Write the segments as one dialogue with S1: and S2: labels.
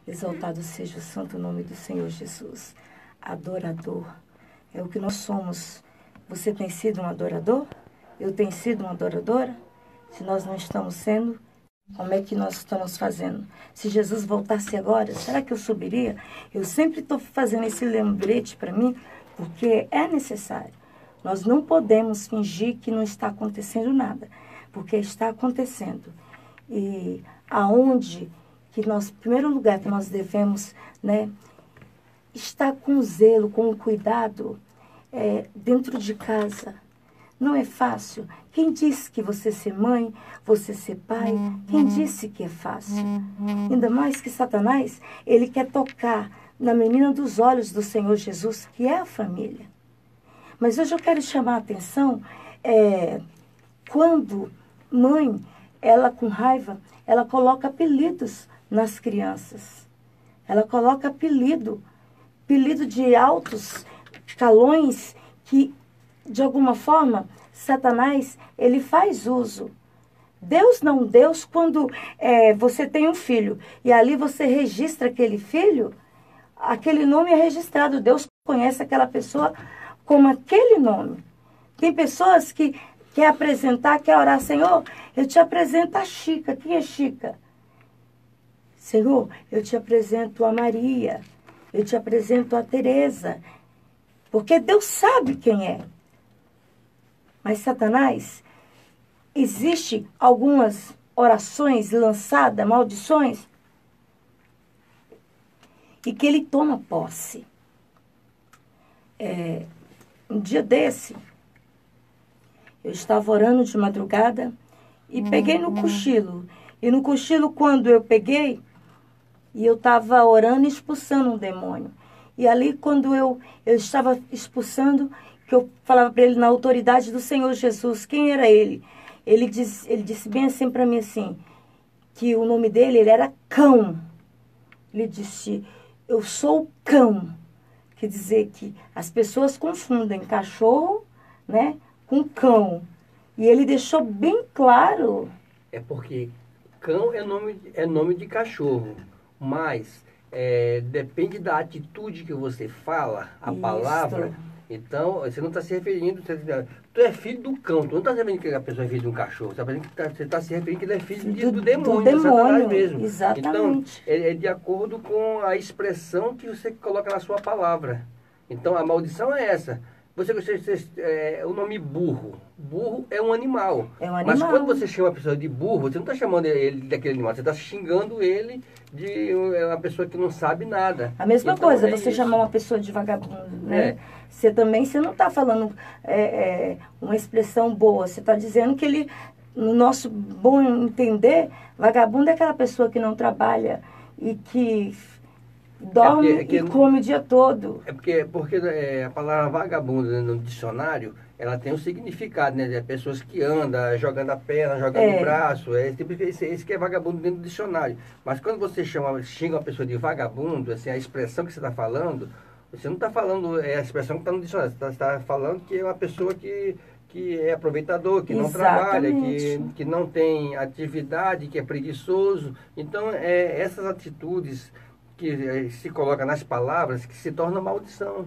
S1: Exaltado seja o santo nome do Senhor Jesus. Adorador. É o que nós somos. Você tem sido um adorador? Eu tenho sido uma adoradora? Se nós não estamos sendo, como é que nós estamos fazendo? Se Jesus voltasse agora, será que eu subiria? Eu sempre estou fazendo esse lembrete para mim, porque é necessário. Nós não podemos fingir que não está acontecendo nada, porque está acontecendo. E aonde que nós, em primeiro lugar, que nós devemos, né, estar com zelo, com cuidado, dentro de casa. Não é fácil. Quem disse que você ser mãe, você ser pai, quem disse que é fácil? Ainda mais que Satanás, ele quer tocar na menina dos olhos do Senhor Jesus, que é a família. Mas hoje eu quero chamar a atenção, quando mãe, ela com raiva, ela coloca apelidos nas crianças. Ela coloca apelido de altos calões que, de alguma forma, Satanás, ele faz uso. Deus não, Deus, quando você tem um filho e ali você registra aquele filho, aquele nome é registrado. Deus conhece aquela pessoa como aquele nome. Tem pessoas que quer apresentar, quer orar, Senhor, eu te apresento a Chica. Quem é Chica? Senhor, eu te apresento a Maria, eu te apresento a Teresa, porque Deus sabe quem é. Mas Satanás, existe algumas orações lançadas, maldições, e que ele toma posse. Um dia desse, eu estava orando de madrugada e peguei no cochilo. E no cochilo, quando eu peguei, e eu estava orando e expulsando um demônio. E ali, quando eu estava expulsando, que eu falava para ele na autoridade do Senhor Jesus, quem era ele? Ele disse bem assim para mim, assim, que o nome dele, ele era Cão. Ele disse, eu sou o Cão. Quer dizer que as pessoas confundem cachorro, né, com cão. E ele deixou bem claro.
S2: É porque cão é nome de cachorro, mas depende da atitude que você fala, a palavra. Então, você não está se referindo, tu é filho do cão, tu não está se referindo que a pessoa é filho de um cachorro, você está se referindo que ele é filho do demônio, do Satanás mesmo.
S1: Exatamente.
S2: Então, é de acordo com a expressão que você coloca na sua palavra. Então, a maldição é essa. O nome burro. Burro é um animal.
S1: É um animal.
S2: Mas quando você chama a pessoa de burro, você não está chamando ele daquele animal, você está xingando ele de uma pessoa que não sabe nada.
S1: A mesma coisa, você chamar uma pessoa de vagabundo, né? Você não está falando uma expressão boa, você está dizendo que ele, no nosso bom entender, vagabundo é aquela pessoa que não trabalha e que dorme e come o dia todo.
S2: Porque a palavra vagabundo no dicionário, ela tem um significado, né? De pessoas que andam, jogando a perna, jogando o braço. Esse que é vagabundo dentro do dicionário. Mas quando você xinga uma pessoa de vagabundo, assim, a expressão que você está falando, você não está falando a expressão que está no dicionário. Você está falando que é uma pessoa que é aproveitador, que não trabalha, que não tem atividade, que é preguiçoso. Então, essas atitudes que se coloca nas palavras que se torna maldição,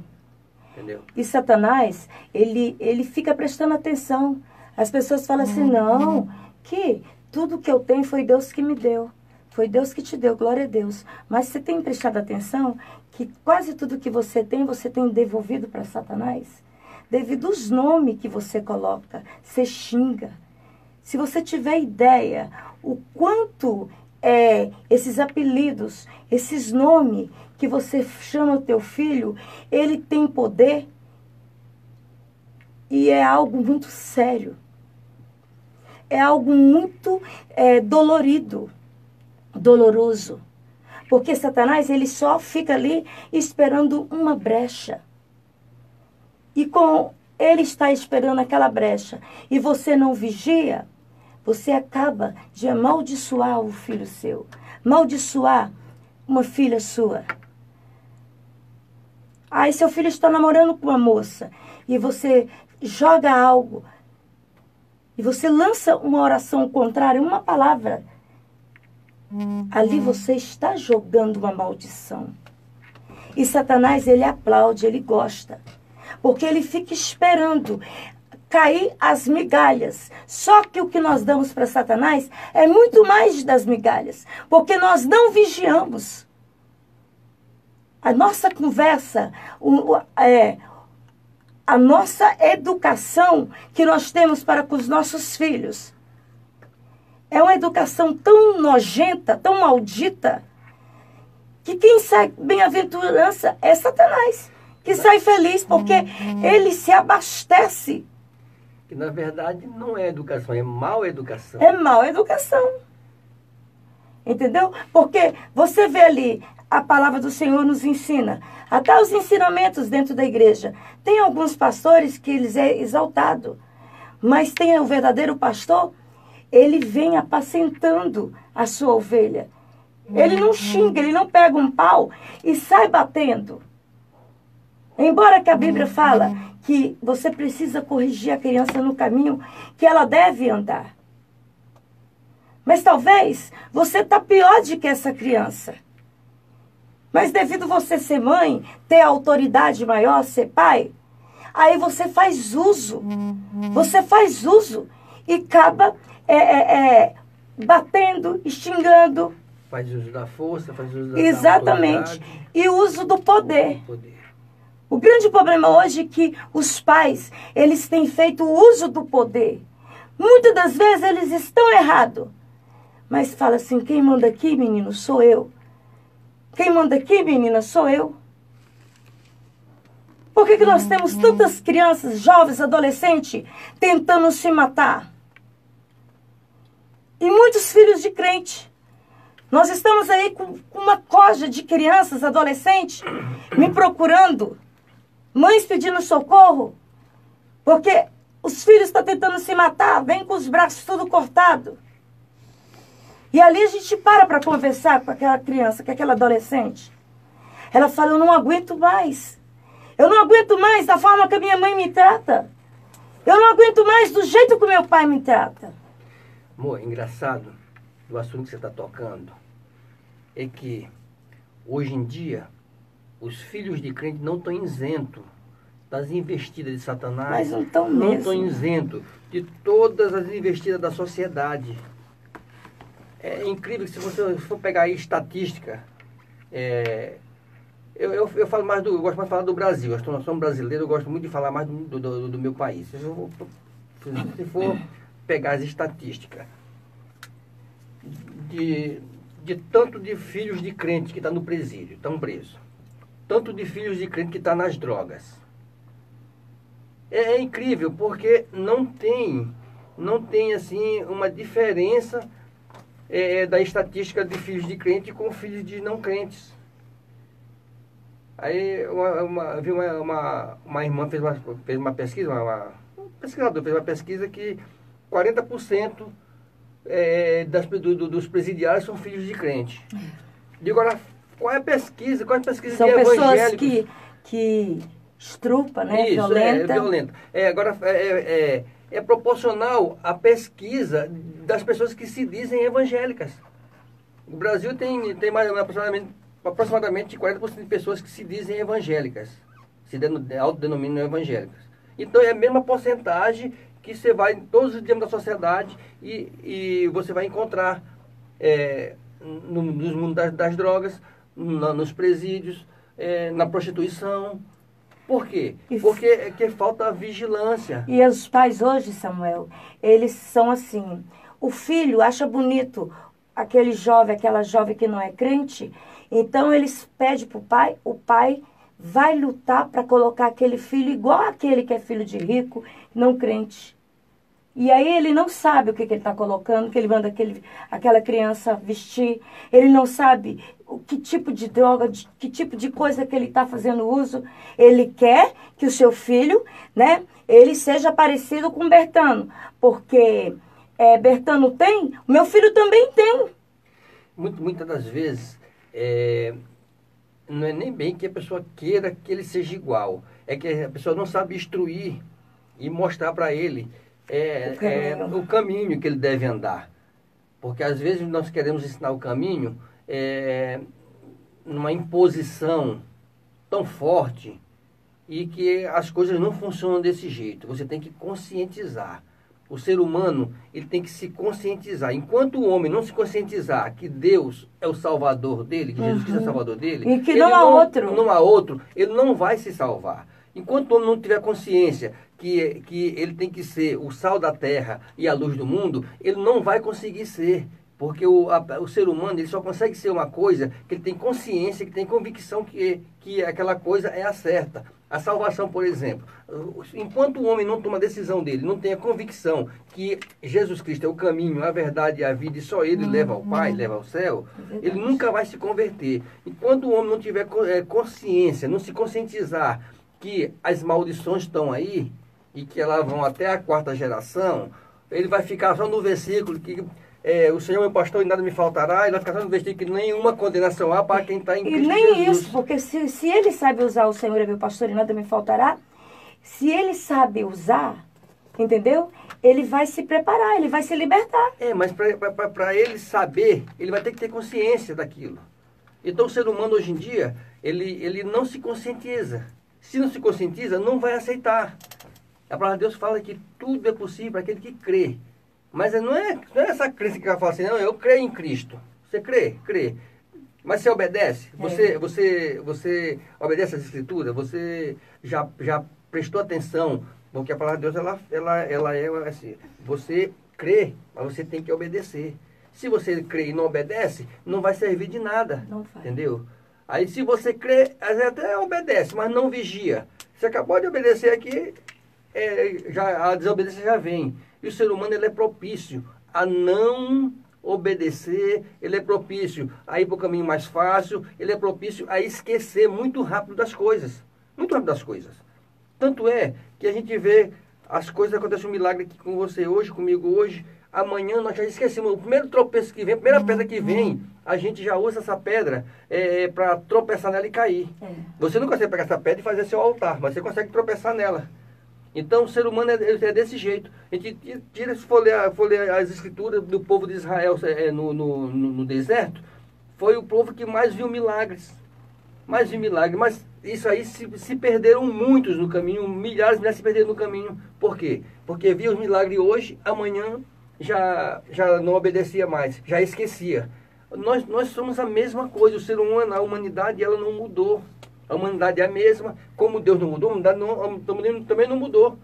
S2: entendeu?
S1: E Satanás, ele fica prestando atenção. As pessoas falam assim, não, que tudo que eu tenho foi Deus que me deu. Foi Deus que te deu, glória a Deus. Mas você tem prestado atenção que quase tudo que você tem devolvido para Satanás? Devido aos nomes que você coloca, você xinga. Se você tiver ideia, o quanto esses apelidos, esses nomes que você chama o teu filho, ele tem poder e é algo muito sério. É algo muito doloroso. Porque Satanás, ele só fica ali esperando uma brecha. E com ele está esperando aquela brecha e você não vigia, você acaba de amaldiçoar o filho seu, amaldiçoar uma filha sua. Aí seu filho está namorando com uma moça e você joga algo e você lança uma oração contrária, uma palavra ali você está jogando uma maldição. E Satanás, ele aplaude, ele gosta. Porque ele fica esperando cair as migalhas. Só que o que nós damos para Satanás é muito mais das migalhas. Porque nós não vigiamos. A nossa conversa, a nossa educação que nós temos para com os nossos filhos é uma educação tão nojenta, tão maldita, que quem sai bem-aventurança é Satanás, que sai feliz porque ele se abastece.
S2: Que na verdade não é educação, é mal educação.
S1: É mal educação. Entendeu? Porque você vê ali, a palavra do Senhor nos ensina, até os ensinamentos dentro da igreja. Tem alguns pastores que eles é exaltado, mas tem o verdadeiro pastor, ele vem apacentando a sua ovelha. Ele não xinga, ele não pega um pau e sai batendo. Embora que a Bíblia fala que você precisa corrigir a criança no caminho que ela deve andar. Mas talvez você está pior do que essa criança. Mas devido você ser mãe, ter autoridade maior, ser pai, aí você faz uso. Você faz uso e acaba batendo, xingando.
S2: Faz uso da força, faz uso da
S1: Exatamente.
S2: autoridade.
S1: E uso do poder. O grande problema hoje é que os pais, eles têm feito uso do poder. Muitas das vezes eles estão errados. Mas fala assim, quem manda aqui, menino, sou eu. Quem manda aqui, menina, sou eu. Por que nós temos tantas crianças, jovens, adolescentes, tentando se matar? E muitos filhos de crente. Nós estamos aí com uma coja de crianças, adolescentes, me procurando. Mães pedindo socorro. Porque os filhos estão tentando se matar, vem com os braços tudo cortado. E ali a gente para conversar com aquela criança, com aquela adolescente. Ela fala, eu não aguento mais. Eu não aguento mais da forma que a minha mãe me trata. Eu não aguento mais do jeito que o meu pai me trata.
S2: Amor, engraçado, o assunto que você está tocando é que, hoje em dia, os filhos de crente não estão isentos das investidas de Satanás.
S1: Mas não estão mesmo.
S2: Não estão isentos de todas as investidas da sociedade. É incrível que se você for pegar aí estatística, eu falo mais eu gosto mais de falar do Brasil. Nós somos brasileiros, eu gosto muito de falar mais do meu país. Se for pegar as estatísticas de tanto de filhos de crente que estão no presídio, estão presos, tanto de filhos de crente que estão nas drogas. É incrível, porque não tem assim uma diferença da estatística de filhos de crente com filhos de não crentes. Aí uma irmã fez uma pesquisa, um pesquisador fez uma pesquisa que 40% dos presidiários são filhos de crente. Digo, agora, qual é a pesquisa? Qual é a pesquisa
S1: são
S2: de evangélicos?
S1: São pessoas que estrupa, né?
S2: Isso,
S1: violenta.
S2: Violenta. Agora, é proporcional à pesquisa das pessoas que se dizem evangélicas. O Brasil tem mais aproximadamente 40% de pessoas que se dizem evangélicas, se autodenominam evangélicas. Então é a mesma porcentagem que você vai em todos os dias da sociedade e você vai encontrar nos mundos das drogas, nos presídios, na prostituição. Por quê? Porque falta vigilância.
S1: E os pais hoje, Samuel, eles são assim, o filho acha bonito aquele jovem, aquela jovem que não é crente, então eles pedem para o pai vai lutar para colocar aquele filho igual aquele que é filho de rico, não crente. E aí ele não sabe o que ele está colocando, que ele manda aquela criança vestir, ele não sabe que tipo de droga, que tipo de coisa que ele está fazendo uso. Ele quer que o seu filho, né, ele seja parecido com Bertano, porque Bertano tem, o meu filho também tem.
S2: Muitas das vezes, não é nem bem que a pessoa queira que ele seja igual, é que a pessoa não sabe instruir e mostrar para ele o caminho que ele deve andar. Porque às vezes nós queremos ensinar o caminho numa imposição tão forte e que as coisas não funcionam desse jeito. Você tem que conscientizar. O ser humano, ele tem que se conscientizar. Enquanto o homem não se conscientizar que Deus é o salvador dele, que Jesus Cristo é o salvador dele,
S1: e que não há outro.
S2: Não há outro, ele não vai se salvar. Enquanto o homem não tiver consciência que ele tem que ser o sal da terra e a luz do mundo, ele não vai conseguir ser. Porque o ser humano, ele só consegue ser uma coisa que ele tem consciência, que tem convicção que aquela coisa é a certa. A salvação, por exemplo, enquanto o homem não toma a decisão dele, não tem a convicção que Jesus Cristo é o caminho, a verdade e a vida, e só ele leva ao Pai, leva ao céu, ele nunca vai se converter. Enquanto o homem não tiver consciência, não se conscientizar que as maldições estão aí, e que elas vão até a 4ª geração, ele vai ficar só no versículo que... o Senhor é meu pastor e nada me faltará, e vai ficar só no versículo que nenhuma condenação há para quem está em Cristo
S1: Jesus. E nem
S2: Jesus.
S1: isso, porque se ele sabe usar o Senhor é meu pastor e nada me faltará, se ele sabe usar, entendeu? Ele vai se preparar, ele vai se libertar.
S2: Mas para ele saber, ele vai ter que ter consciência daquilo. Então o ser humano hoje em dia, ele não se conscientiza. Se não se conscientiza, não vai aceitar. A palavra de Deus fala que tudo é possível para aquele que crê. Mas não é essa crença que vai falar assim, não, eu creio em Cristo. Você crê? Crê. Mas você obedece? Você obedece às Escrituras? Você já prestou atenção? Porque a palavra de Deus, ela é assim, você crê, mas você tem que obedecer. Se você crê e não obedece, não vai servir de nada.
S1: Não vai.
S2: Entendeu? Aí se você crê, até obedece, mas não vigia. Você acabou de obedecer aqui, a desobediência já vem. E o ser humano, ele é propício a não obedecer, ele é propício a ir para o caminho mais fácil, ele é propício a esquecer muito rápido das coisas. Muito rápido das coisas. Tanto é que a gente vê as coisas acontecem um milagre aqui com você hoje, comigo hoje, amanhã nós já esquecemos. O primeiro tropeço que vem, a primeira pedra que vem, a gente já usa essa pedra para tropeçar nela e cair. Você não consegue pegar essa pedra e fazer seu altar, mas você consegue tropeçar nela. Então, o ser humano é desse jeito. A gente tira, se for ler as escrituras do povo de Israel no deserto, foi o povo que mais viu milagres. Mais viu milagres. Mas isso aí se perderam muitos no caminho, milhares se perderam no caminho. Por quê? Porque via os milagres hoje, amanhã já não obedecia mais, já esquecia. Nós somos a mesma coisa, o ser humano, a humanidade, ela não mudou. A humanidade é a mesma, como Deus não mudou, a humanidade também não mudou.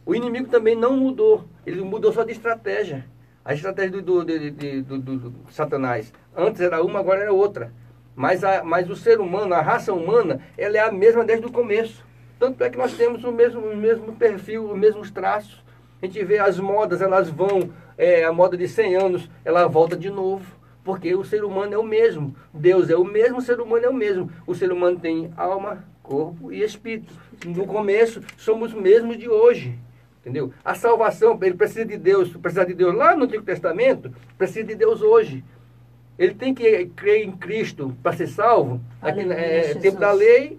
S2: O inimigo também não mudou, ele mudou só de estratégia. A estratégia do Satanás, antes era uma, agora era outra. Mas o ser humano, a raça humana, ela é a mesma desde o começo. Tanto é que nós temos o mesmo perfil, os mesmos traços. A gente vê as modas, elas vão, a moda de 100 anos, ela volta de novo. Porque o ser humano é o mesmo. Deus é o mesmo, o ser humano é o mesmo. O ser humano tem alma, corpo e espírito. No começo, somos os mesmos de hoje. Entendeu? A salvação, ele precisa de Deus lá no Antigo Testamento, precisa de Deus hoje. Ele tem que crer em Cristo para ser salvo. Aqui, tempo da lei,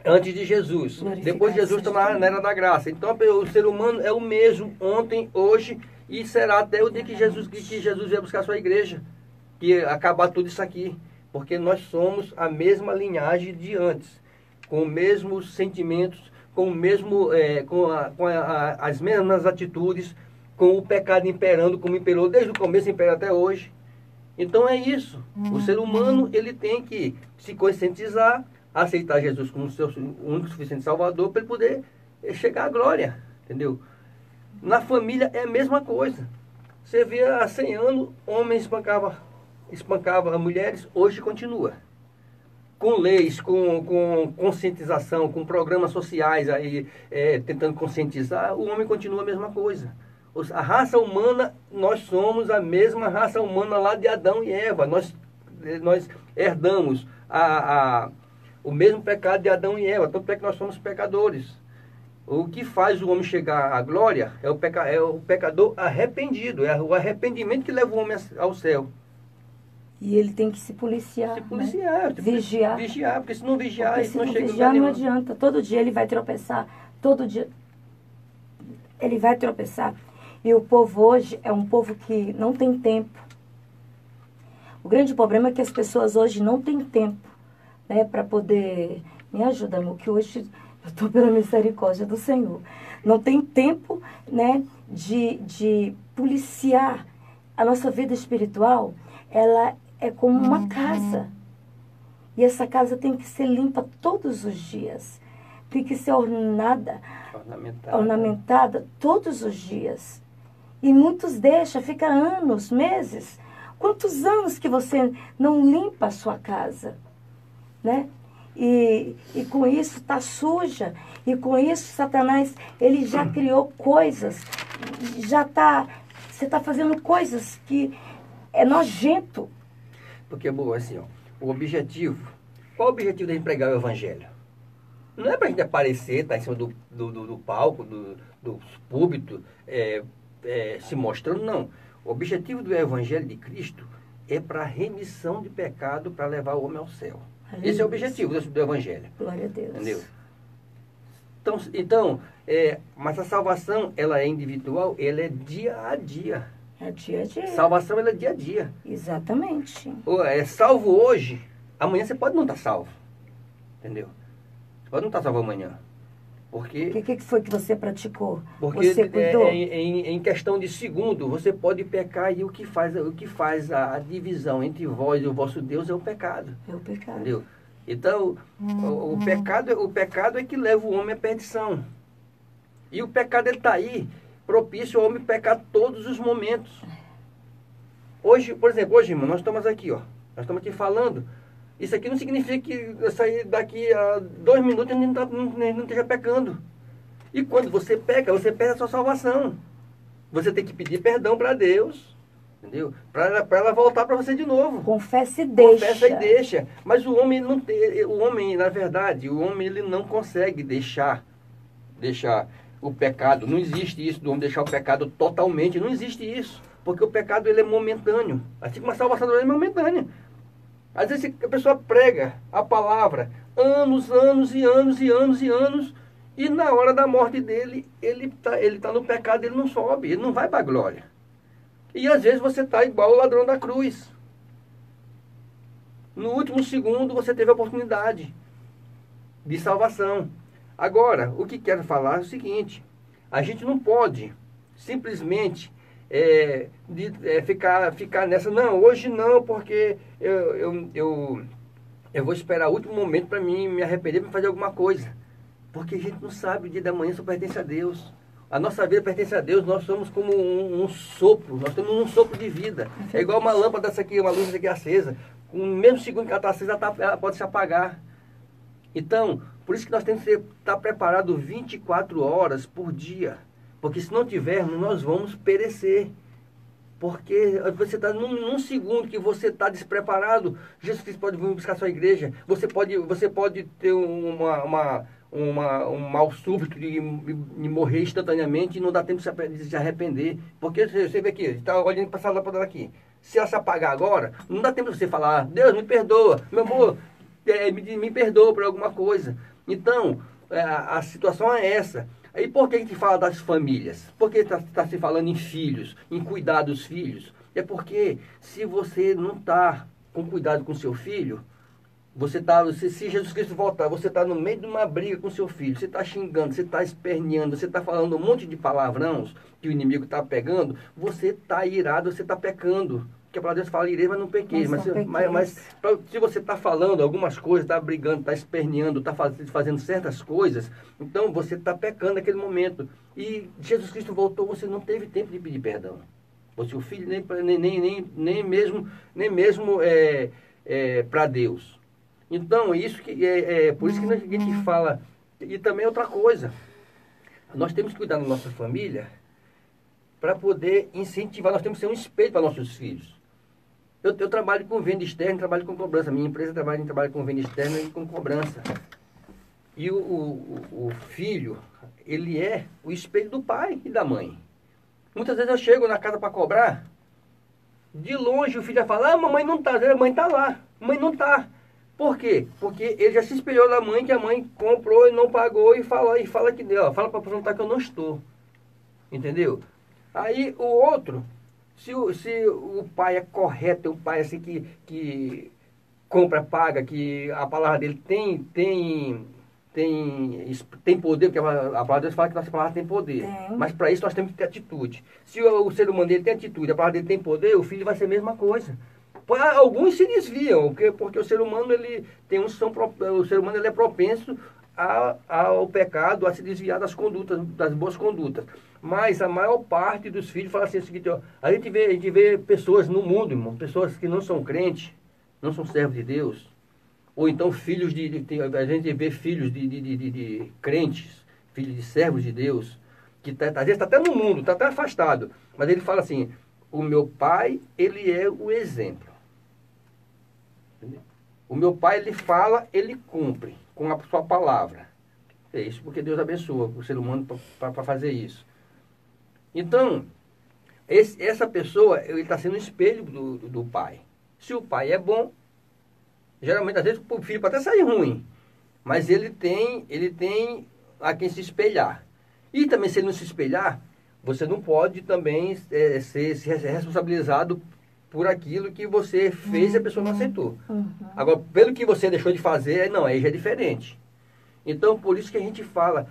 S2: antes de Jesus. Depois de Jesus está na era da graça. Então, o ser humano é o mesmo ontem, hoje e será até o dia que Jesus vier buscar a sua igreja. E acabar tudo isso aqui, porque nós somos a mesma linhagem de antes, com os mesmos sentimentos, com o mesmo, as mesmas atitudes, com o pecado imperando como imperou desde o começo, impera até hoje. Então é isso. O ser humano, ele tem que se conscientizar, aceitar Jesus como seu único suficiente Salvador para ele poder chegar à glória, entendeu? Na família é a mesma coisa. Você vê há 100 anos, homens espancava mulheres, hoje continua. Com leis, com conscientização, com programas sociais aí, tentando conscientizar, o homem continua a mesma coisa. A raça humana, nós somos a mesma raça humana lá de Adão e Eva. Nós herdamos o mesmo pecado de Adão e Eva, tanto é que nós somos pecadores. O que faz o homem chegar à glória é o pecador arrependido, é o arrependimento que leva o homem ao céu.
S1: E ele tem que se policiar.
S2: Se policiar,
S1: né? Vigiar.
S2: Vigiar, porque se não vigiar,
S1: porque se
S2: não
S1: não
S2: chega
S1: vigiar,
S2: em
S1: não
S2: lugar nenhum.
S1: adianta. Todo dia ele vai tropeçar. Todo dia ele vai tropeçar. E o povo hoje é um povo que não tem tempo O grande problema é que as pessoas hoje não têm tempo, né, para poder... Me ajuda, amor, que hoje eu estou pela misericórdia do Senhor. Não tem tempo, né, de policiar. A nossa vida espiritual, ela é como uma casa. E essa casa tem que ser limpa todos os dias. Tem que ser ornamentada todos os dias. E muitos deixam, fica anos, meses. Quantos anos que você não limpa a sua casa, né? E com isso está suja. E com isso Satanás, ele já criou coisas. Você está fazendo coisas que é nojento.
S2: Porque, bom, assim, ó, o objetivo... Qual o objetivo de a gente pregar o evangelho? Não é para a gente aparecer, estar em cima do palco, do púlpito, se mostrando, não. O objetivo do evangelho de Cristo é para a remissão de pecado, para levar o homem ao céu. Esse é o objetivo do evangelho.
S1: Glória a Deus.
S2: Entendeu? Então, mas a salvação, ela é individual, ela é dia a dia.
S1: É dia a dia.
S2: Salvação, ela é dia a dia.
S1: Exatamente.
S2: É salvo hoje, amanhã você pode não estar salvo. Entendeu? Você pode não estar salvo amanhã. Porque...
S1: O que foi que você praticou?
S2: Porque
S1: você cuidou?
S2: Em questão de segundo, você pode pecar e o que faz a divisão entre vós e o vosso Deus é o pecado.
S1: É o pecado.
S2: Entendeu? Então, o pecado é que leva o homem à perdição. E o pecado está aí, propício ao homem pecar todos os momentos. Hoje, por exemplo, irmão, nós estamos aqui, ó. Nós estamos aqui falando. Isso aqui não significa que eu sair daqui a 2 minutos e não esteja pecando. E quando você peca, você perde a sua salvação. Você tem que pedir perdão para Deus, entendeu? Para ela voltar para você de novo.
S1: Confessa e deixa.
S2: Confessa e deixa. Mas o homem não tem, na verdade, ele não consegue deixar o pecado. Não existe isso do homem deixar o pecado totalmente. Não existe isso. Porque o pecado, ele é momentâneo. Assim como a salvação do homem é momentânea. Às vezes a pessoa prega a palavra anos e na hora da morte dele, ele tá no pecado, ele não sobe, ele não vai para a glória. E às vezes você está igual o ladrão da cruz. No último segundo você teve a oportunidade de salvação. Agora, o que quero falar é o seguinte: a gente não pode simplesmente ficar nessa, não, hoje não, porque eu vou esperar o último momento para mim me arrepender, para fazer alguma coisa. Porque a gente não sabe, o dia da manhã só pertence a Deus. A nossa vida pertence a Deus, nós somos como um sopro, nós temos um sopro de vida. É igual uma lâmpada dessa aqui, uma luz dessa aqui acesa. No mesmo segundo que ela está acesa, ela pode se apagar. Então, por isso que nós temos que estar preparados 24 horas por dia. Porque se não tivermos, nós vamos perecer. Porque você está num segundo que você está despreparado, Jesus Cristo pode vir buscar a sua igreja. Você pode ter um mal súbito de morrer instantaneamente e não dá tempo de se arrepender. Porque você vê aqui, está olhando para essa lâmpada aqui. Se ela se apagar agora, não dá tempo de você falar, Deus me perdoa, meu amor, me perdoa por alguma coisa. Então, a situação é essa. E por que a gente fala das famílias? Por que está se falando em filhos, em cuidar dos filhos? É porque se você não está com cuidado com seu filho, se Jesus Cristo voltar, você está no meio de uma briga com seu filho, você está xingando, você está esperneando, você está falando um monte de palavrões que o inimigo está pegando, você está irado, você está pecando. Porque a palavra de Deus fala, irei, mas não pequei. Mas se você está falando algumas coisas, está brigando, está esperneando, está fazendo certas coisas, então você está pecando naquele momento. E Jesus Cristo voltou, você não teve tempo de pedir perdão. O seu filho nem mesmo para Deus. Então, por isso que a gente fala. E também outra coisa, nós temos que cuidar da nossa família para poder incentivar, nós temos que ser um espelho para nossos filhos. Eu trabalho com venda externa, trabalho com cobrança. Minha empresa trabalha com venda externa e com cobrança. E o filho, ele é o espelho do pai e da mãe. Muitas vezes eu chego na casa para cobrar, de longe o filho vai falar, mamãe não está, a mãe está lá, mãe não está. Por quê? Porque ele já se espelhou na mãe, que a mãe comprou e não pagou, e fala que deu, fala para apresentar que eu não estou. Entendeu? Aí o outro, Se o pai é correto, é um pai assim que compra, paga, que a palavra dele tem poder, porque a palavra de Deus fala que nossa palavra tem poder.
S1: Tem.
S2: Mas para isso nós temos que ter atitude. Se o ser humano dele tem atitude, a palavra dele tem poder, o filho vai ser a mesma coisa. Alguns se desviam, porque o ser humano ele tem o ser humano ele é propenso ao pecado, a se desviar das condutas, das boas condutas. Mas a maior parte dos filhos fala assim, o seguinte, ó, a gente vê pessoas no mundo, irmão, pessoas que não são crentes, não são servos de Deus, ou então filhos a gente vê filhos de crentes, filhos de servos de Deus, que às vezes está até no mundo, está até afastado, mas ele fala assim, o meu pai, ele é o exemplo. Entendeu? O meu pai, ele fala, ele cumpre com a sua palavra. É isso porque Deus abençoa o ser humano para fazer isso. Então, essa pessoa, ele está sendo um espelho do pai. Se o pai é bom, geralmente, às vezes, o filho pode até sair ruim, mas ele tem a quem se espelhar. E também, se ele não se espelhar, você não pode também ser responsabilizado por aquilo que você fez e a pessoa não aceitou. Agora, pelo que você deixou de fazer, não, aí já é diferente. Então, por isso que a gente fala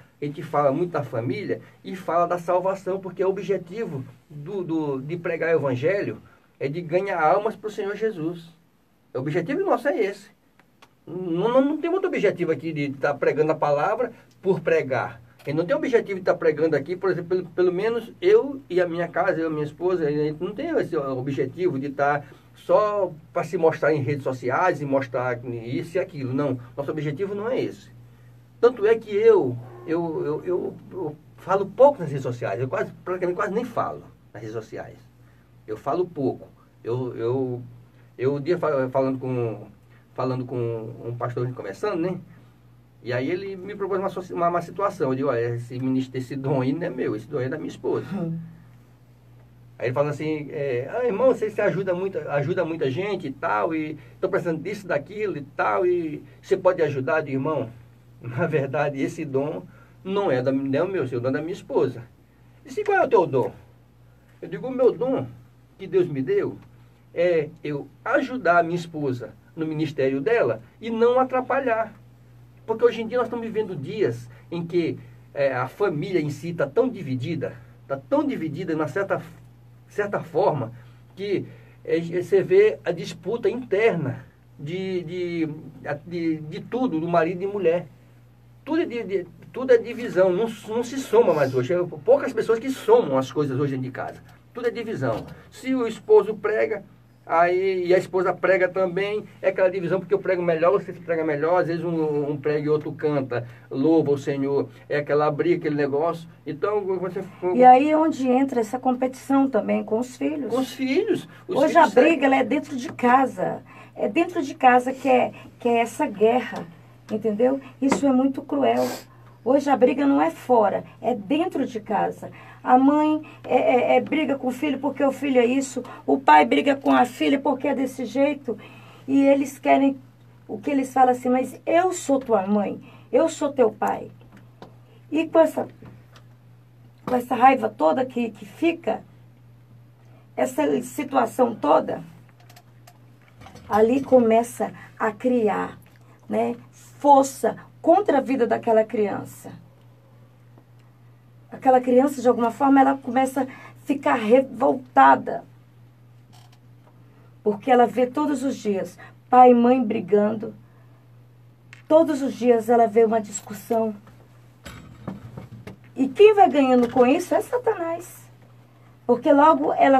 S2: muito da família e fala da salvação, porque o objetivo de pregar o evangelho é de ganhar almas para o Senhor Jesus. O objetivo nosso é esse. Não tem outro objetivo aqui de estar pregando a palavra por pregar. Ele não tem objetivo de estar pregando aqui, por exemplo, pelo menos eu e a minha casa, eu e a minha esposa, a gente não tem esse objetivo de estar só para se mostrar em redes sociais e mostrar isso e aquilo. Não, nosso objetivo não é esse. Tanto é que eu falo pouco nas redes sociais, praticamente quase nem falo nas redes sociais. Eu falo pouco. Eu um dia falando com um pastor conversando, né? E aí ele me propôs uma situação. Eu digo, olha, esse dom aí não é meu, esse dom aí é da minha esposa. Aí ele fala assim, irmão, você ajuda muita gente e tal, e estou precisando disso, daquilo e tal, e você pode ajudar, irmão? Na verdade, esse dom não é o meu, esse é o dom da minha esposa. E disse, qual é o teu dom? Eu digo, o meu dom que Deus me deu é eu ajudar a minha esposa no ministério dela e não atrapalhar. Porque hoje em dia nós estamos vivendo dias em que a família em si está tão dividida de uma certa forma, que você vê a disputa interna de tudo, do marido e mulher. Tudo é divisão, não se soma mais hoje. Poucas pessoas que somam as coisas hoje dentro de casa. Tudo é divisão. Se o esposo prega, e a esposa prega também, é aquela divisão, porque eu prego melhor, você prega melhor, às vezes um prega e outro canta, louva o Senhor, é aquela briga, aquele negócio. Então,
S1: E aí é onde entra essa competição também com os filhos.
S2: Com os filhos.
S1: Hoje a briga ela é dentro de casa. É dentro de casa que é essa guerra, entendeu? Isso é muito cruel. Hoje a briga não é fora, é dentro de casa. A mãe briga com o filho porque o filho é isso. O pai briga com a filha porque é desse jeito. E eles querem, o que eles falam assim, mas eu sou tua mãe, eu sou teu pai. E com essa raiva toda que fica, essa situação toda, ali começa a criar, né, força contra a vida daquela criança. Aquela criança, de alguma forma, ela começa a ficar revoltada. Porque ela vê todos os dias pai e mãe brigando. Todos os dias ela vê uma discussão. E quem vai ganhando com isso é Satanás. Porque logo ela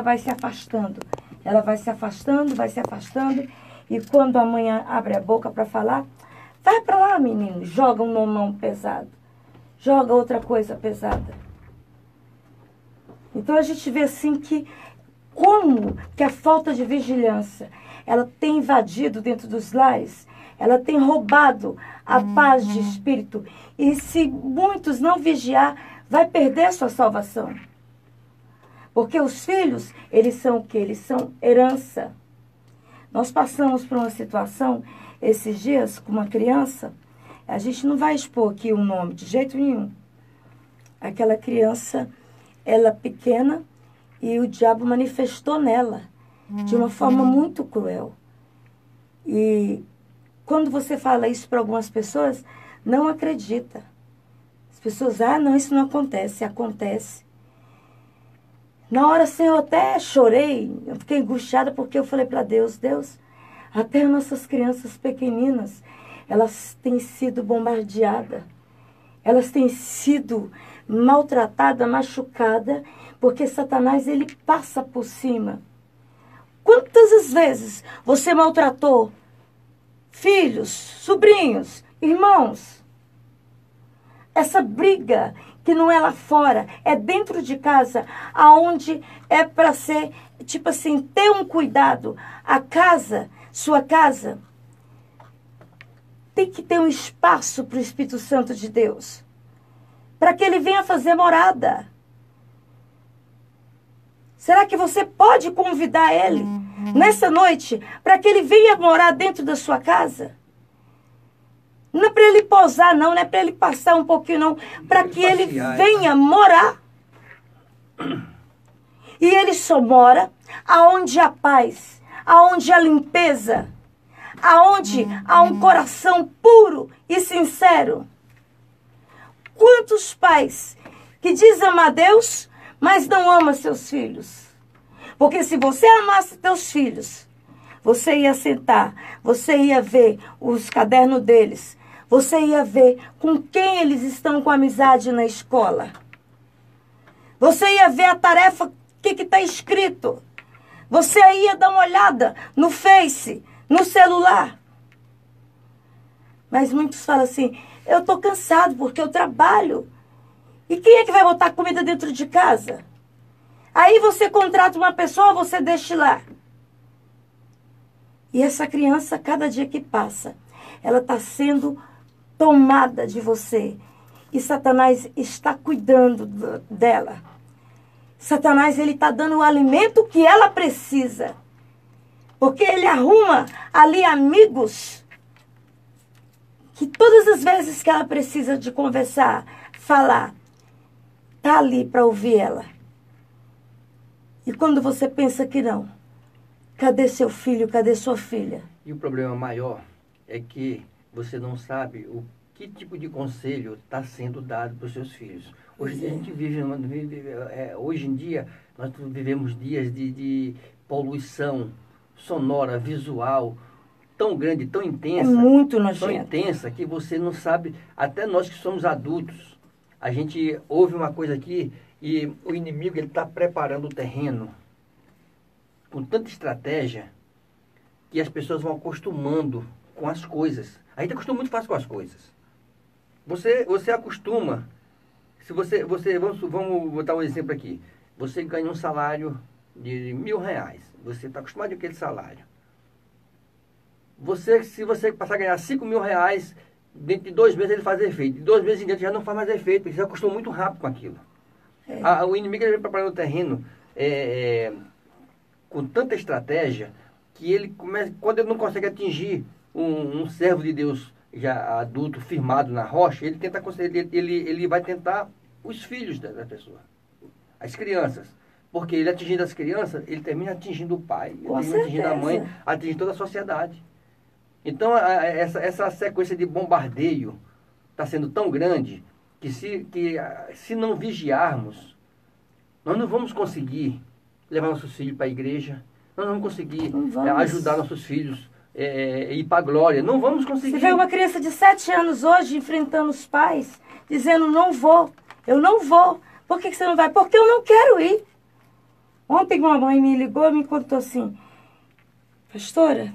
S1: vai se afastando. Ela vai se afastando, vai se afastando. E quando a mãe abre a boca para falar, vai para lá, menino, joga um nomão pesado. Joga outra coisa pesada. Então a gente vê assim que como que a falta de vigilância, ela tem invadido dentro dos lares, ela tem roubado a paz de espírito. E se muitos não vigiar, vai perder a sua salvação. Porque os filhos, eles são o quê? Eles são herança. Nós passamos por uma situação esses dias com uma criança. A gente não vai expor aqui o nome de jeito nenhum. Aquela criança, ela pequena, E o diabo manifestou nela de uma forma muito cruel. E quando você fala isso para algumas pessoas, não acredita. As pessoas, não, isso não acontece. Acontece. Na hora, assim, eu até chorei, eu fiquei angustiada porque eu falei para Deus, Deus, até nossas crianças pequeninas, elas têm sido bombardeadas. Elas têm sido maltratadas, machucadas, porque Satanás, ele passa por cima. Quantas as vezes você maltratou filhos, sobrinhos, irmãos? Essa briga que não é lá fora, é dentro de casa, aonde é para ser, tipo assim, ter um cuidado. A casa, sua casa, tem que ter um espaço para o Espírito Santo de Deus, para que ele venha fazer morada. Será que você pode convidar ele nessa noite para que ele venha morar dentro da sua casa? Não é para ele pousar, não é para ele passar um pouquinho, não. Para que ele venha morar. E ele só mora aonde há paz, aonde há limpeza, aonde há um coração puro e sincero. Quantos pais que dizem amar a Deus, mas não ama seus filhos? Porque se você amasse seus filhos, você ia sentar, você ia ver os cadernos deles, você ia ver com quem eles estão com amizade na escola. Você ia ver a tarefa, o que está escrito. Você ia dar uma olhada no Face, no celular. Mas muitos falam assim, eu estou cansado porque eu trabalho. E quem é que vai botar comida dentro de casa? Aí você contrata uma pessoa, você deixa lá. E essa criança, cada dia que passa, ela está sendo tomada de você. E Satanás está cuidando dela. Satanás, ele está dando o alimento que ela precisa. Porque ele arruma ali amigos que todas as vezes que ela precisa de conversar, falar, está ali para ouvir ela. E quando você pensa que não, cadê seu filho, cadê sua filha?
S2: E o problema maior é que você não sabe o que tipo de conselho está sendo dado para os seus filhos. Hoje em dia a gente hoje em dia nós vivemos dias de poluição sonora, visual, tão grande, tão intensa.
S1: É muito nojento.
S2: Tão intensa que você não sabe, até nós que somos adultos, a gente ouve uma coisa aqui e o inimigo ele está preparando o terreno com tanta estratégia que as pessoas vão acostumando com as coisas. A gente acostuma muito fácil com as coisas. Você acostuma. Se vamos botar um exemplo aqui. Você ganha um salário de R$1.000. Você está acostumado com aquele salário. Se você passar a ganhar R$5.000, dentro de 2 meses ele faz efeito. De 2 meses em diante já não faz mais efeito, porque você acostuma muito rápido com aquilo. O inimigo ele vem preparando o terreno com tanta estratégia que ele começa, quando ele não consegue atingir um servo de Deus já adulto, firmado na rocha, ele vai tentar os filhos da pessoa, as crianças. Porque ele atingindo as crianças, ele termina atingindo o pai, ele termina atingindo a mãe, atingindo toda a sociedade. Então, essa sequência de bombardeio está sendo tão grande que se não vigiarmos, nós não vamos conseguir levar nossos filhos para a igreja, nós não vamos conseguir ajudar nossos filhos a ir para a glória, não vamos conseguir.
S1: Você vê uma criança de 7 anos hoje enfrentando os pais, dizendo, não vou, eu não vou. Por que você não vai? Porque eu não quero ir. Ontem uma mãe me ligou e me contou assim, pastora,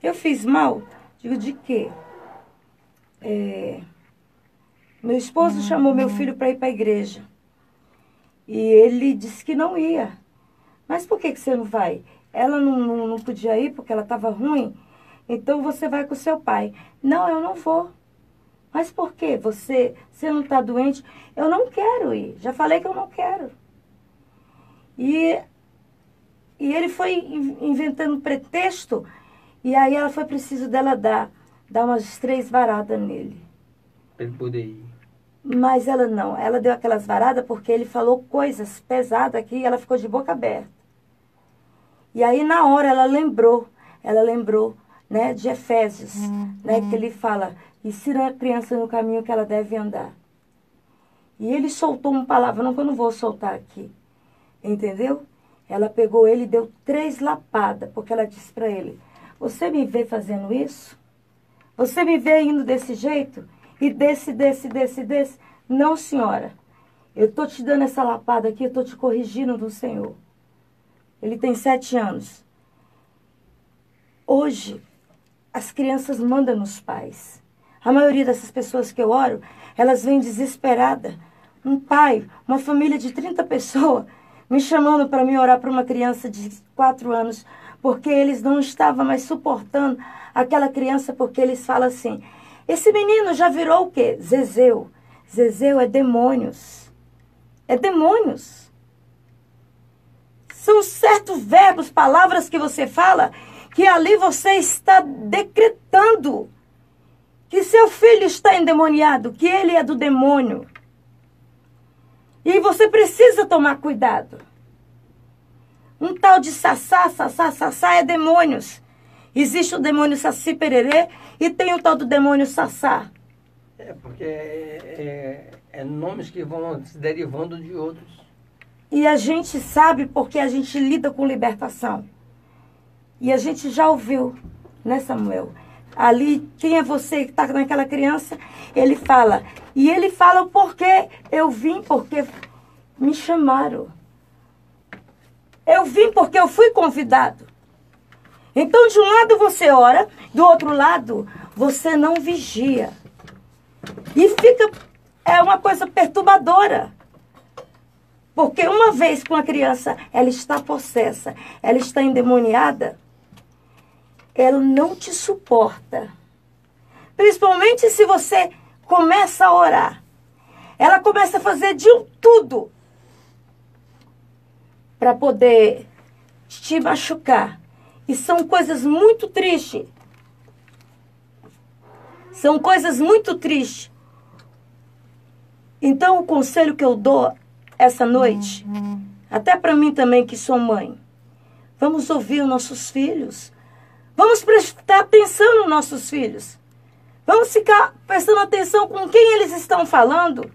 S1: eu fiz mal? Digo, de quê? Meu esposo chamou meu filho para ir para a igreja. E ele disse que não ia. Mas por que você não vai? Ela não podia ir porque ela estava ruim. Então você vai com o seu pai. Não, eu não vou. Mas por quê? Você não está doente? Eu não quero ir. Já falei que eu não quero. E ele foi inventando pretexto. E aí ela foi preciso dela dar umas 3 varadas nele.
S2: Para ele poder ir.
S1: Mas ela não, ela deu aquelas varadas porque ele falou coisas pesadas aqui e ela ficou de boca aberta. E aí na hora ela lembrou, né, de Efésios, né, que ele fala, ensina a criança no caminho que ela deve andar. E ele soltou uma palavra, não que eu não vou soltar aqui, entendeu? Ela pegou ele e deu 3 lapadas, porque ela disse para ele, você me vê fazendo isso? Você me vê indo desse jeito? E desse. Não, senhora. Eu estou te dando essa lapada aqui, eu estou te corrigindo do Senhor. Ele tem 7 anos. Hoje, as crianças mandam nos pais. A maioria dessas pessoas que eu oro, elas vêm desesperadas. Um pai, uma família de 30 pessoas, me chamando para me orar para uma criança de 4 anos, porque eles não estavam mais suportando aquela criança, porque eles falam assim, esse menino já virou o quê? Zezéu. Zezéu é demônios. É demônios. São certos verbos, palavras que você fala, que ali você está decretando que seu filho está endemoniado, que ele é do demônio. E você precisa tomar cuidado. Um tal de sassá é demônios. Existe o demônio saci pererê e tem o tal do demônio sassá.
S2: Porque é nomes que vão se derivando de outros.
S1: E a gente sabe porque a gente lida com libertação. E a gente já ouviu, né, Samuel? Ali, quem é você que está naquela criança? Ele fala. E ele fala o porquê. Eu vim porque me chamaram. Eu vim porque eu fui convidado. Então, de um lado você ora, do outro lado você não vigia. E é uma coisa perturbadora. Porque uma vez que uma criança, ela está possessa, ela está endemoniada, ela não te suporta. Principalmente se você começa a orar. Ela começa a fazer de tudo para poder te machucar. E são coisas muito tristes. São coisas muito tristes. Então, o conselho que eu dou essa noite, até para mim também que sou mãe, vamos ouvir os nossos filhos. Vamos prestar atenção nos nossos filhos. Vamos ficar prestando atenção com quem eles estão falando.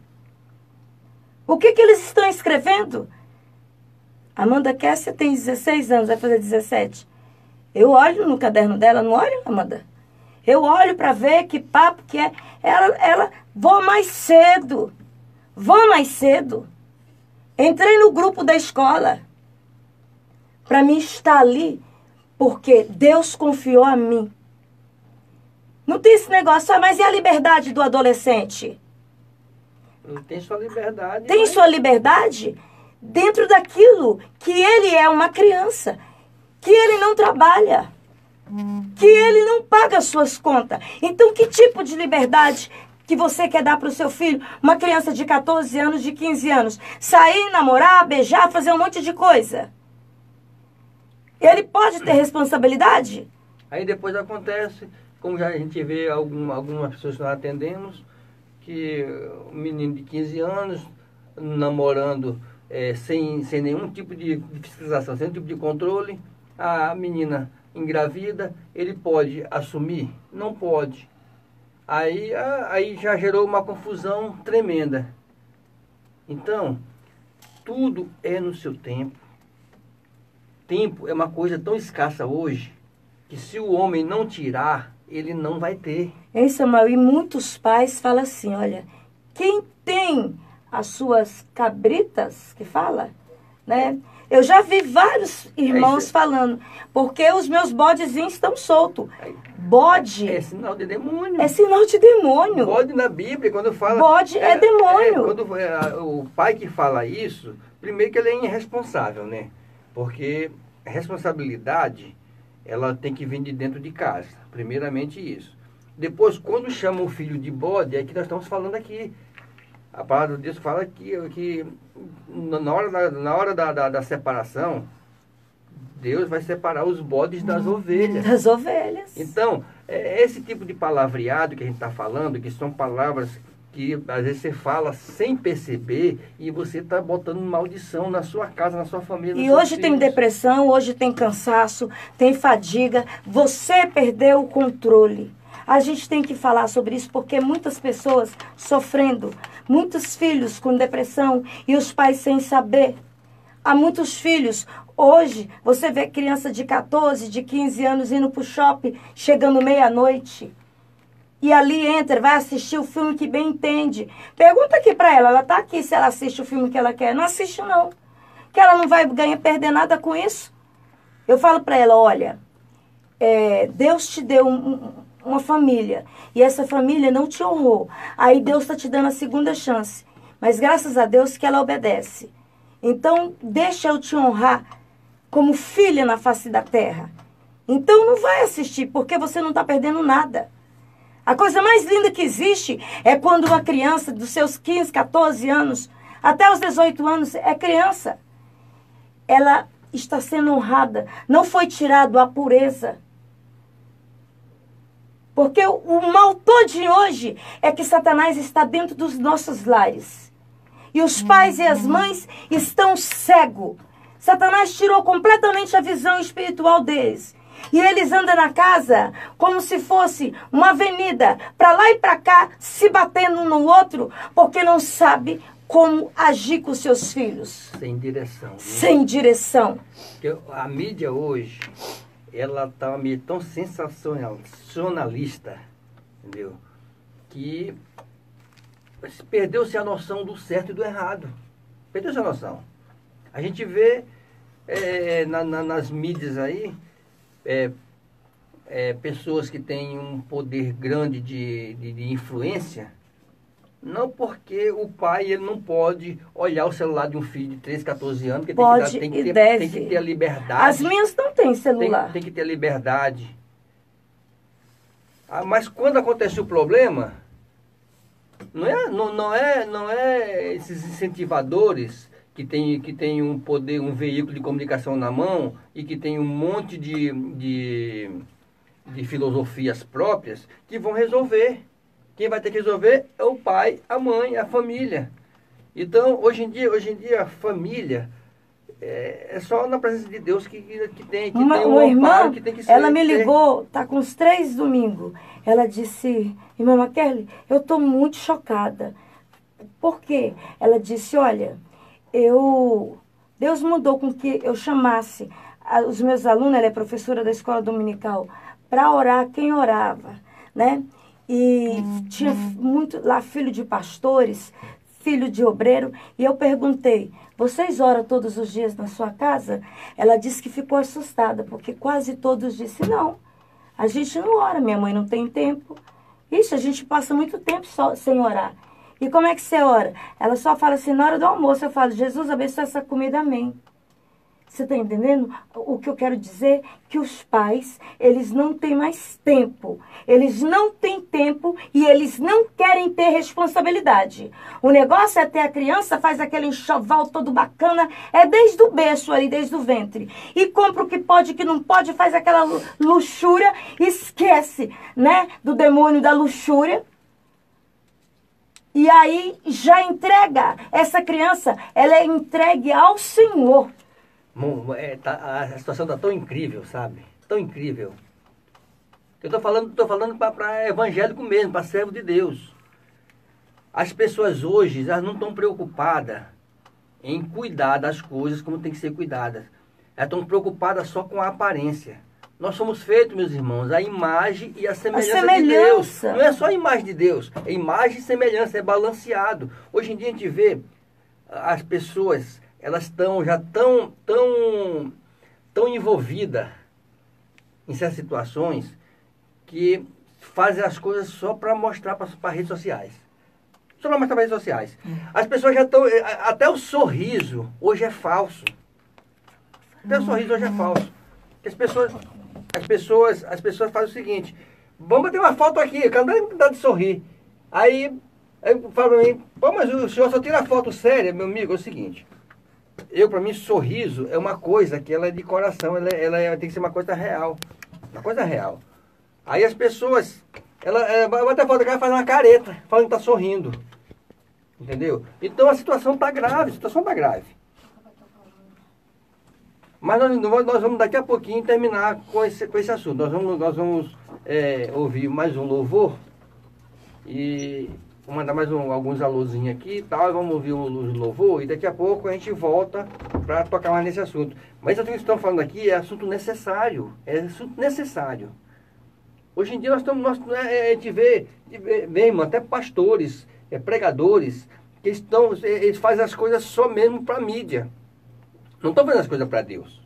S1: O que eles estão escrevendo. Amanda Kessia tem 16 anos, vai fazer 17. Eu olho no caderno dela, não olho, Amanda? Eu olho para ver que papo que é. Ela vou mais cedo. Vou mais cedo. Entrei no grupo da escola. Para mim estar ali, porque Deus confiou a mim. Não tem esse negócio, mas e a liberdade do adolescente?
S2: Tem sua liberdade.
S1: Tem sua liberdade dentro daquilo que ele é uma criança. Que ele não trabalha. Que ele não paga as suas contas. Então, que tipo de liberdade que você quer dar para o seu filho? Uma criança de 14 anos, de 15 anos. Sair, namorar, beijar, fazer um monte de coisa. Ele pode ter responsabilidade?
S2: Aí depois acontece, como já a gente vê algumas pessoas que nós atendemos, que um menino de 15 anos namorando sem nenhum tipo de fiscalização, sem nenhum tipo de controle, a menina engravida, ele pode assumir? Não pode. Aí já gerou uma confusão tremenda. Então, tudo é no seu tempo. Tempo é uma coisa tão escassa hoje, que se o homem não tirar, ele não vai ter.
S1: Hein, Samuel? E muitos pais falam assim, olha, quem tem as suas cabritas, que fala, né? Eu já vi vários irmãos falando, porque os meus bodezinhos estão soltos. Bode...
S2: É sinal de demônio.
S1: É sinal de demônio.
S2: Bode na Bíblia, quando fala...
S1: Bode é demônio.
S2: Quando o pai que fala isso, primeiro que ele é irresponsável, né? Porque a responsabilidade, ela tem que vir de dentro de casa. Primeiramente isso. Depois, quando chama o filho de bode, é que nós estamos falando aqui. A palavra de Deus fala que na hora da separação, Deus vai separar os bodes das ovelhas.
S1: Das ovelhas.
S2: Então, esse tipo de palavreado que a gente está falando, que são palavras que às vezes você fala sem perceber e você está botando maldição na sua casa, na sua família.
S1: E hoje tem depressão, hoje tem cansaço, tem fadiga. Você perdeu o controle. A gente tem que falar sobre isso porque muitas pessoas sofrendo, muitos filhos com depressão e os pais sem saber. Há muitos filhos. Hoje você vê criança de 14, de 15 anos indo para o shopping, chegando meia-noite. E ali entra, vai assistir o filme que bem entende. Pergunta aqui para ela está aqui se ela assiste o filme que ela quer. Não assiste não, que ela não vai perder nada com isso. Eu falo para ela, olha, Deus te deu uma família e essa família não te honrou. Aí Deus está te dando a segunda chance. Mas graças a Deus que ela obedece. Então deixa eu te honrar como filha na face da terra. Então não vai assistir porque você não está perdendo nada. A coisa mais linda que existe é quando uma criança dos seus 15, 14 anos, até os 18 anos, é criança. Ela está sendo honrada. Não foi tirado a pureza. Porque o mal todinho hoje é que Satanás está dentro dos nossos lares. E os pais e as mães estão cegos. Satanás tirou completamente a visão espiritual deles. E eles andam na casa como se fosse uma avenida, para lá e para cá, se batendo um no outro, porque não sabe como agir com seus filhos.
S2: Sem direção. Né?
S1: Sem direção.
S2: Porque a mídia hoje, ela está uma mídia tão sensacionalista, entendeu? Que perdeu-se a noção do certo e do errado. Perdeu-se a noção. A gente vê nas mídias aí, pessoas que têm um poder grande de influência, não porque o pai ele não pode olhar o celular de um filho de 13, 14 anos, porque tem que ter a liberdade.
S1: As minhas não têm celular.
S2: Tem que ter a liberdade. Mas quando acontece o problema, não é esses incentivadores que tem um poder, um veículo de comunicação na mão e que tem um monte de filosofias próprias que vão resolver. Quem vai ter que resolver é o pai, a mãe, a família. Então, hoje em dia a família é só na presença de Deus que tem
S1: uma irmã,
S2: que tem que ser.
S1: Ela me ligou, tá com uns 3 domingos. Ela disse, irmã Kelly, eu estou muito chocada. Por quê? Ela disse, olha, Deus mudou com que eu chamasse os meus alunos, ela é professora da escola dominical, para orar quem orava, né? E tinha muito lá filho de pastores, filho de obreiro, e eu perguntei, vocês oram todos os dias na sua casa? Ela disse que ficou assustada, porque quase todos disseram, não, a gente não ora, minha mãe não tem tempo. Ixi, a gente passa muito tempo só sem orar. E como é que você ora? Ela só fala assim, na hora do almoço, eu falo, Jesus, abençoa essa comida, amém. Você está entendendo? O que eu quero dizer? Que os pais, eles não têm mais tempo. Eles não têm tempo e eles não querem ter responsabilidade. O negócio é ter a criança, faz aquele enxoval todo bacana, desde o berço ali, desde o ventre. E compra o que pode, o que não pode, faz aquela luxúria, esquece, né, do demônio da luxúria. E aí já entrega, essa criança, ela é entregue ao Senhor.
S2: A situação está tão incrível, sabe? Tão incrível. Eu estou falando para evangélico mesmo, para servo de Deus. As pessoas hoje, elas não estão preocupadas em cuidar das coisas como tem que ser cuidadas. Elas estão preocupadas só com a aparência. Nós somos feitos, meus irmãos, a imagem e a semelhança de Deus. Não é só a imagem de Deus, é imagem e semelhança, é balanceado. Hoje em dia a gente vê as pessoas, elas estão já tão envolvidas em certas situações que fazem as coisas só para mostrar para as redes sociais. Só para mostrar para as redes sociais. As pessoas já estão... Até o sorriso hoje é falso. Até o sorriso hoje é falso. As pessoas fazem o seguinte, vamos bater uma foto aqui, eu quero dar de sorrir. Aí fala para mim, pô, mas o senhor só tira foto séria, meu amigo, é o seguinte, para mim, sorriso é uma coisa que ela é de coração, ela tem que ser uma coisa real. Uma coisa real. Aí as pessoas, ela vai bater foto, ela faz uma careta, falando que está sorrindo. Entendeu? Então a situação está grave, a situação está grave. Mas nós vamos daqui a pouquinho terminar com esse assunto. Nós vamos ouvir mais um louvor e vou mandar mais alguns alôzinhos aqui e tal. Vamos ouvir um louvor e daqui a pouco a gente volta para tocar mais nesse assunto. Mas isso que estamos falando aqui é assunto necessário. É assunto necessário. Hoje em dia a gente vê mesmo, até pastores, pregadores, que eles fazem as coisas só mesmo para a mídia. Não estão fazendo as coisas para Deus.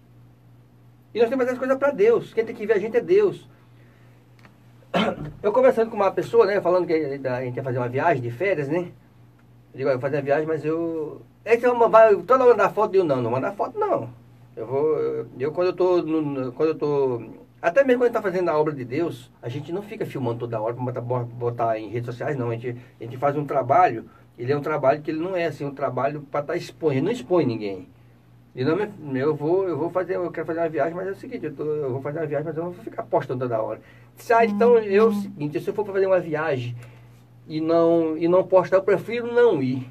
S2: E nós temos que fazer as coisas para Deus. Quem tem que ver a gente é Deus. Eu conversando com uma pessoa, né, falando que a gente ia fazer uma viagem de férias, né? Eu digo, eu vou fazer uma viagem, mas eu... toda hora mandar foto, eu não mandar foto não. Quando eu tô... Até mesmo quando a gente está fazendo a obra de Deus, a gente não fica filmando toda hora para botar em redes sociais, não. A gente faz um trabalho, ele é um trabalho que ele não é assim, um trabalho para estar expondo, ele não expõe ninguém. E não, eu quero fazer uma viagem, mas é o seguinte, eu vou fazer uma viagem, mas eu não vou ficar postando toda hora. Então, é o seguinte, se eu for fazer uma viagem e não postar, eu prefiro não ir.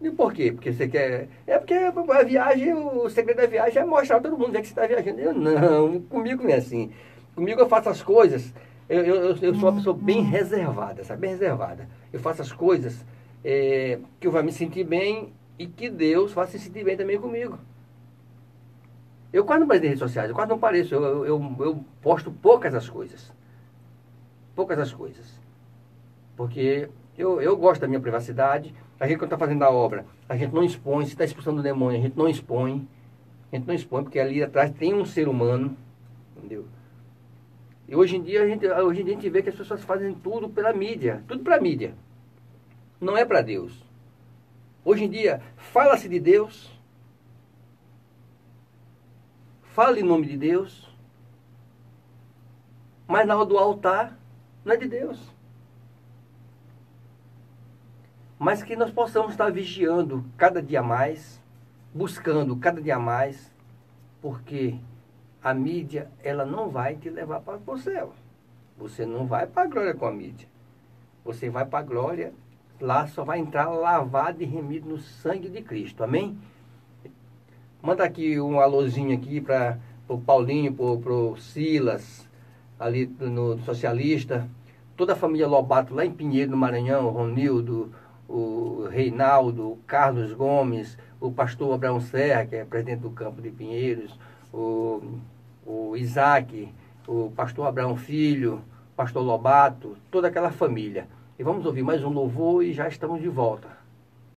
S2: E por quê? Porque você quer... porque a viagem, o segredo da viagem é mostrar para todo mundo ver que você está viajando. Eu não, comigo não é assim. Comigo eu faço as coisas, eu sou uma pessoa bem reservada, sabe? Bem reservada. Eu faço as coisas que eu vou me sentir bem e que Deus vai se sentir bem também comigo. Eu quase não apareço nas redes sociais, eu quase não apareço, eu posto poucas as coisas. Poucas as coisas. Porque eu gosto da minha privacidade. A gente, quando está fazendo a obra, a gente não expõe. Se está expulsando o demônio, a gente não expõe. A gente não expõe, porque ali atrás tem um ser humano. Entendeu? E hoje em dia a gente vê que as pessoas fazem tudo pela mídia. Tudo para a mídia. Não é para Deus. Hoje em dia, fala-se de Deus. Fala em nome de Deus. Mas na hora do altar, não é de Deus. Mas que nós possamos estar vigiando cada dia mais, buscando cada dia mais, porque a mídia, ela não vai te levar para o céu. Você não vai para a glória com a mídia. Você vai para a glória, lá só vai entrar lavado e remido no sangue de Cristo. Amém? Manda aqui um alôzinho aqui para o Paulinho, para o Silas, ali no Socialista, toda a família Lobato lá em Pinheiro, no Maranhão, o Ronildo, o Reinaldo, o Carlos Gomes, o pastor Abraão Serra, que é presidente do campo de Pinheiros, o Isaac, o pastor Abraão Filho, o pastor Lobato, toda aquela família. E vamos ouvir mais um louvor e já estamos de volta.